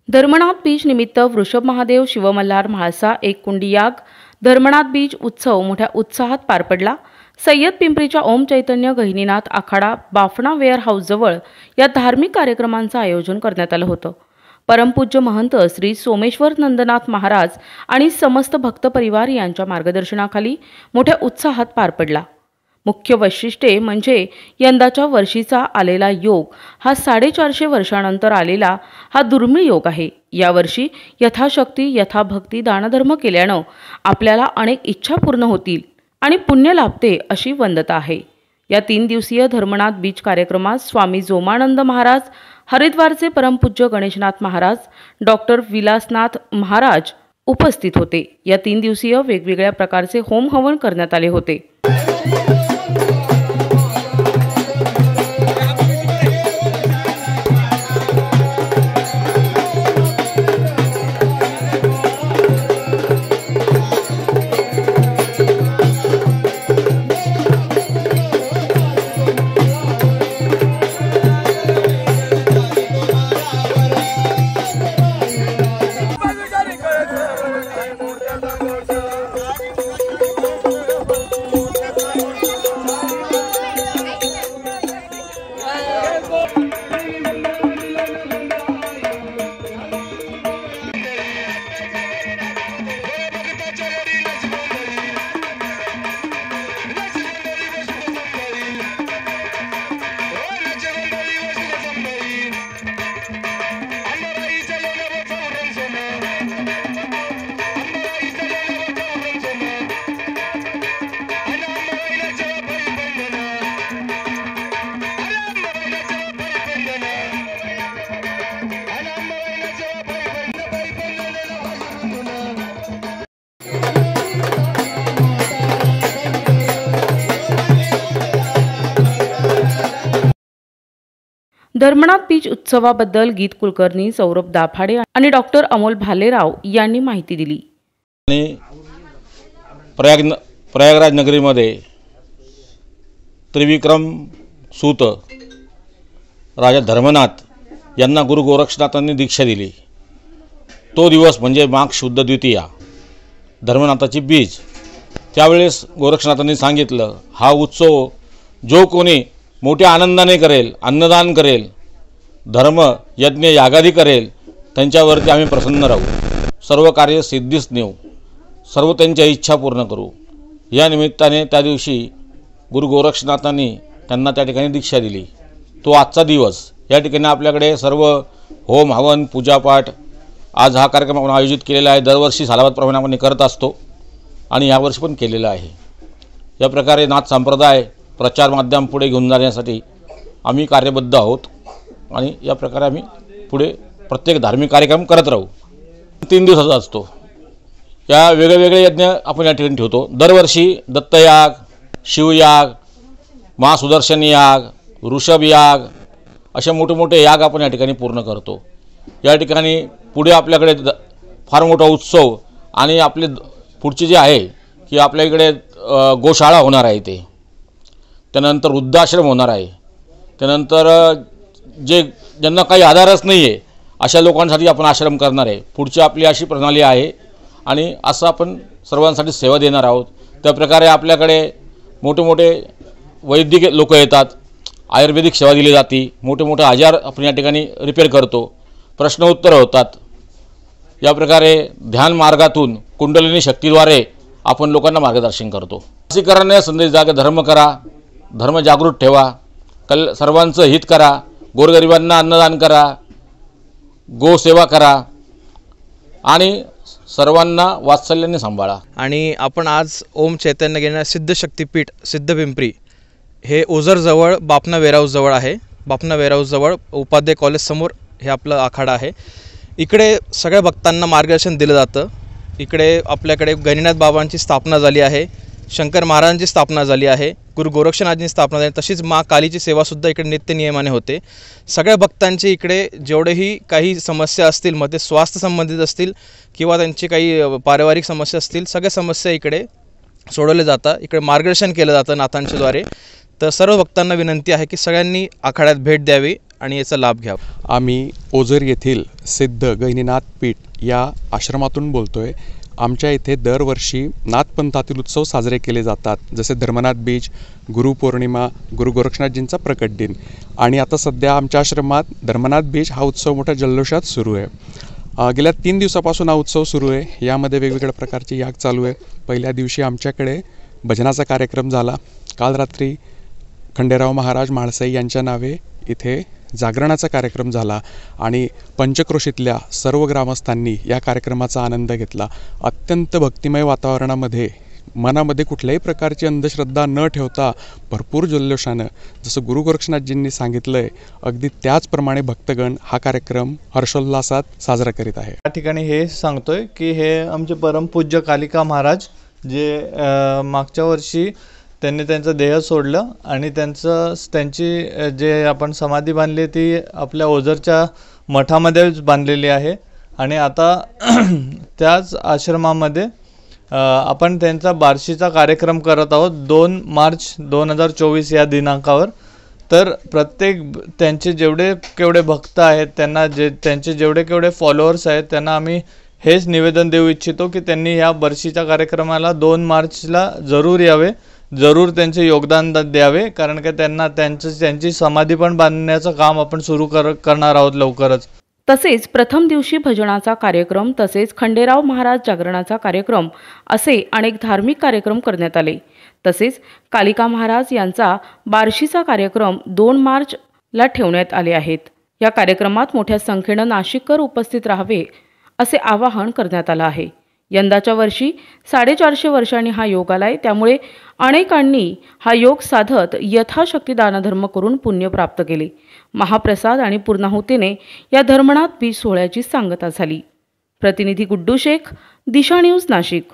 Dharmanath beach निमित्त वृषभ महादेव शिवमल्हार म्हाळसा एक कुंडी याग धर्मनाथ बीच उत्सव मोठ्या उत्साहात पार पडला। सय्यद पिंपरीच्या ओम चैतन्य गहिनीनाथ आखाडा बाफणा वेअर हाऊस जवळ या धार्मिक कार्यक्रमांचं आयोजन करण्यात आलं होतं। परमपूज्य महंत श्री सोमेश्वर नंदनाथ महाराज आणि समस्त भक्त परिवार यांच्या मार्गदर्शनाखाली मोठ्या उत्साहात पार पडला। मुख्य वैशिष्ट्ये म्हणजे यंदाच्या वर्षीचा आलेला योग हा 450 वर्षांनंतर आलेला हा दुर्मिळ योग आहे। यावर्षी यथाशक्ती यथाभक्ती दानधर्म केल्यानं आपल्याला अनेक इच्छा पूर्ण होतील आणि पुण्य लाभते अशी वंदता आहे। या 3 दिवसीय धर्मनाथ बीच कार्यक्रमात स्वामी जोमानंद महाराज, हरिद्वारचे परमपूज्य गणेशनाथ महाराज, डॉक्टर विलासनाथ महाराज उपस्थित होते। या 3 दिवसीय वेगवेगळ्या प्रकारचे होम हवन करण्यात आले होते। धर्मनाथ बीच उत्सवाबद्दल गीत कुलकर्णी सौरभ दाभाडे आणि डॉक्टर अमोल भालेराव यांनी माहिती दिली। प्रयागराज नगरीमध्ये त्रिविक्रम सूत राजा धर्मनाथ यांना गुरु गोरक्षनाथांनी दीक्षा दिली। तो दिवस म्हणजे माघ शुद्ध द्वितीया धर्मनाथाची बीज। त्यावेळेस गोरक्षनाथांनी सांगितलं, हा उत्सव जो कोणी मोठ्या आनंदाने करेल, अन्नदान करेल, धर्म यज्ञ यागादी करेल, त्यांच्यावरती आम्ही प्रसन्न राहू, सर्व कार्य सिद्धीस नेऊ, सर्व त्यांच्या इच्छा पूर्ण करू। या निमित्ताने त्या दिवशी गुरु गोरक्षनाथांनी त्यांना त्या ठिकाणी दीक्षा दिली। तो आजचा दिवस या ठिकाणी आपल्याकडे सर्व होम हवन पूजापाठ आज हा कार्यक्रम आपण आयोजित केलेला आहे। दरवर्षी सालाबादप्रमाणे आपण करत असतो आणि यावर्षी पण केलेला आहे। या प्रकारे नाथ संप्रदाय प्रचार माध्यम पुढे घेऊन जाण्यासाठी आम्ही कार्यबद्ध आहोत आणि या प्रकारे आम्ही पुढे प्रत्येक धार्मिक कार्यक्रम करत राहू। 3 दिवसाचा असतो। या वेगवेगळे यज्ञ आपण या ठिकाणी ठेवतो। दरवर्षी दत्तयाग, शिवयाग, महासुदर्शन याग, ऋषभ याग असे मोठे मोठे याग आपण या ठिकाणी पूर्ण करतो। या ठिकाणी पुढे आपल्याकडे फार मोठा उत्सव आणि आपले पुढचे जे आहे की आपल्या इकडे गोशाळा होणार आहे, त्यानंतर वृद्धाश्रम होणार आहे, त्यानंतर ज्यांना काही आधारच नाही आहे अशा लोकांसाठी आपण आश्रम करणार आहे। पुढची आपली अशी प्रणाली आहे आणि असं आपण सर्वांसाठी सेवा देणार आहोत। त्याप्रकारे आपल्याकडे मोठे मोठे वैद्यकीय लोक येतात, आयुर्वेदिक सेवा दिली जाते, मोठे मोठे आजार आपण या ठिकाणी रिपेअर करतो, प्रश्न उत्तर होतात। या प्रकारे ध्यान मार्गातून कुंडलिनी शक्तीद्वारे आपण लोकांना मार्गदर्शन करतो। लसीकरणाने संदेश द्या, धर्म करा, धर्म जागृत ठेवा, सर्वांचं हित करा, गोरगरिबांना अन्नदान करा, गोसेवा करा आणि सर्वांना वात्सल्याने सांभाळा। आणि आपण आज ओम चैतन्य गहिनीनाथ सिद्ध शक्तीपीठ सिद्ध पिंपरी हे ओझर जवळ बाफना वेअर हाऊस जवळ आहे। बाफना वेअर हाऊस जवळ उपाध्याय कॉलेज समोर हे आपलं आखाडा आहे। इकडे सगळ्या भक्तांना मार्गदर्शन दिलं जातं। इकडे आपल्याकडे गहिनीनाथ बाबांची स्थापना झाली आहे, शंकर महाराजांची स्थापना झाली आहे, गुरु गोरक्षनाथांची स्थापना झाली, तशीच माँ कालीची सेवासुद्धा इकडे नित्य नियमाने होते। सगळ्या भक्तांची इकडे जेवढेही काही समस्या असतील, मग ते स्वास्थ्य संबंधित असतील किंवा त्यांची काही पारिवारिक समस्या असतील, सगळ्या समस्या इकडे सोडवले जातात। इकडे मार्गदर्शन केलं जातं नाथांच्या द्वारे। तर सर्व भक्तांना विनंती आहे की सगळ्यांनी आखाड्यात भेट द्यावी आणि याचा लाभ घ्यावा। आम्ही ओझर येथील सिद्ध गहिनीनाथ पीठ या आश्रमातून बोलतोय। आमच्या इथे दरवर्षी नाथपंथातील उत्सव साजरे केले जातात, जसे धर्मनाथ बीज, गुरुपौर्णिमा, गुरु गोरक्षनाथजींचा प्रकट दिन। आणि आता सध्या आमच्या आश्रमात धर्मनाथ बीज हा उत्सव मोठ्या जल्लोषात सुरू आहे। गेल्या 3 दिवसापासून हा उत्सव सुरू आहे। यामध्ये वेगवेगळ्या प्रकारचे याग चालू आहे। पहिल्या दिवशी आमच्याकडे भजनाचा कार्यक्रम झाला। काल रात्री खंडेराव महाराज म्हाळसाई यांच्या नावे इथे जागरणाचा कार्यक्रम झाला आणि पंचक्रोशीतल्या सर्व ग्रामस्थांनी या कार्यक्रमाचा आनंद घेतला। अत्यंत भक्तिमय वातावरणामध्ये मनामध्ये कुठल्याही प्रकारची अंधश्रद्धा न ठेवता भरपूर जल्लोषानं, जसं गुरु गोरक्षनाथजींनी सांगितलं आहे, अगदी त्याचप्रमाणे भक्तगण हा कार्यक्रम हर्षोल्लासात साजरा करीत आहे। या ठिकाणी हे सांगतोय की हे आमचे परमपूज्य कालिका महाराज जे मागच्या वर्षी त्यांनी त्यांचं देह सोडलं आणि त्यांची जे आपण समाधी बांधली ती आपल्या ओझरच्या मठामध्येच बांधलेली आहे। आणि आता त्याच आश्रमामध्ये आपण त्यांचा बार्शीचा कार्यक्रम करत आहोत 2 मार्च 2024 या दिनांकावर। तर प्रत्येक त्यांचे जेवढे केवढे भक्त आहेत, त्यांचे जेवढे केवढे फॉलोअर्स आहेत, त्यांना आम्ही हेच निवेदन देऊ इच्छितो की त्यांनी या बार्शीच्या कार्यक्रमाला 2 मार्चला जरूर यावे, जरूर त्यांचे योगदान द्यावे, कारण की त्यांची समाधी पण बांधण्याचं काम आपण सुरू करणार आहोत लवकरच। तसेच प्रथम दिवशी भजनाचा कार्यक्रम तसेच खंडेराव महाराज जागरणाचा कार्यक्रम असे अनेक धार्मिक कार्यक्रम करण्यात आले। तसेच कालिका महाराज यांचा बार्शीचा कार्यक्रम 2 मार्चला ठेवण्यात आले आहेत। या कार्यक्रमात मोठ्या संख्येने नाशिककर उपस्थित राहावे असे आवाहन करण्यात आले आहे। यंदाच्या वर्षी 450 वर्षांनी हा योग आलाय, त्यामुळे अनेकांनी हा योग साधत यथाशक्ती दानधर्म करून पुण्य प्राप्त केले। महाप्रसाद आणि पूर्णाहुतीने या धर्मनाथ बीज सोहळ्याची सांगता झाली। प्रतिनिधी गुड्डू शेख, दिशा न्यूज, नाशिक।